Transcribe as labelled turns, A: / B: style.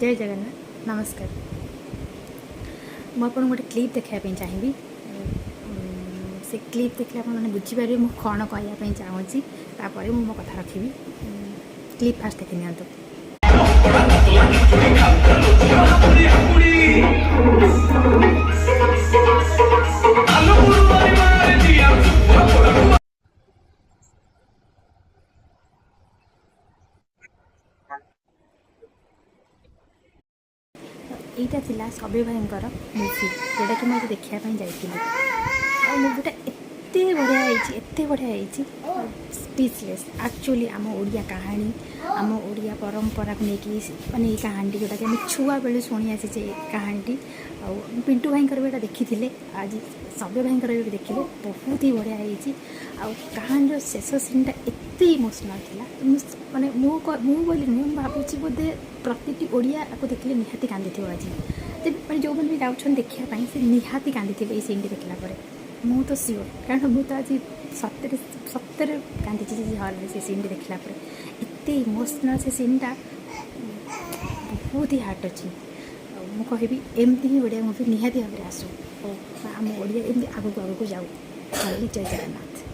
A: जय जगन्नाथ नमस्कार। मुझे गोटे क्लिप देखापी चाहिए से क्लिप देखले आपने बुझीपारे मुझे कौन कहवाई चाहूँगी तापर मो कथा रखी। क्लिप फास्ट देखी नि এইটা ଥିଲା ସବ୍ୟ ଭାଇଙ୍କର ମୁଭି ଯେଉଁଟାକି ମୁଁ ଦେଖିବା ଯାଇଥିଲି। ମୁଭିଟା ଏତେ ବଢ଼ିଆ ହେଇଛି ସ୍ପିଚଲେସ୍। ଆକ୍ଚୁଆଲି ଆମ ଓଡ଼ିଆ କାହାଣୀ ଆମ ଓଡ଼ିଆ ପରମ୍ପରାକୁ ନେଇକି ମାନେ ଏଇ କାହାଣୀଟି ଯେଉଁଟାକି ଆମେ ଛୁଆବେଳୁ ଶୁଣି ଆସିଛେ ଏ କାହାଣୀଟି। ଆଉ ପିଣ୍ଟୁ ଭାଇଙ୍କର ବି ଏଇଟା ଦେଖିଥିଲେ, ଆଜି ସବ୍ୟ ଭାଇଙ୍କର ବି ଦେଖିଲେ, ବହୁତ ହି ବଢ଼ିଆ ହେଇଛି। ଆଉ କାହାଣୀର ଶେଷ ସିନ୍ଟା ଏତେ ଇମୋସନାଲ୍ ଥିଲା ମାନେ ମୁଁ ବୋଲି ନୁହେଁ, ମୁଁ ଭାବୁଛି ବୋଧେ ପ୍ରତିଟି ଓଡ଼ିଆ ଆକୁ ଦେଖିଲେ ନିହାତି କାନ୍ଦିଥିବ ଆଜି। ମାନେ ଯେଉଁମାନେ ବି ଯାଉଛନ୍ତି ଦେଖିବା ପାଇଁ ସେ ନିହାତି କାନ୍ଦିଥିବେ ଏଇ ସିନ୍ଟି ଦେଖିଲା ପରେ। ମୁଁ ତ ସିଓର, କାରଣ ମୁଁ ତ ଆଜି ସତରେ କାନ୍ଦିଛି ସେ ହଲ୍ରେ ସେ ସିନ୍ଟି ଦେଖିଲା ପରେ। ଏତେ ଇମୋସନାଲ୍ ସେ ସିନ୍ଟା, ବହୁତ ହି ହାର୍ଟ ଅଛି। ଆଉ ମୁଁ କହିବି ଏମିତି ହିଁ ଓଡ଼ିଆ ମୁଭି ନିହାତି ଭାବରେ ଆସୁ, ଆମ ଓଡ଼ିଆ ଏମିତି ଆଗକୁ ଯାଉ। ଜୟ ଜଗନ୍ନାଥ।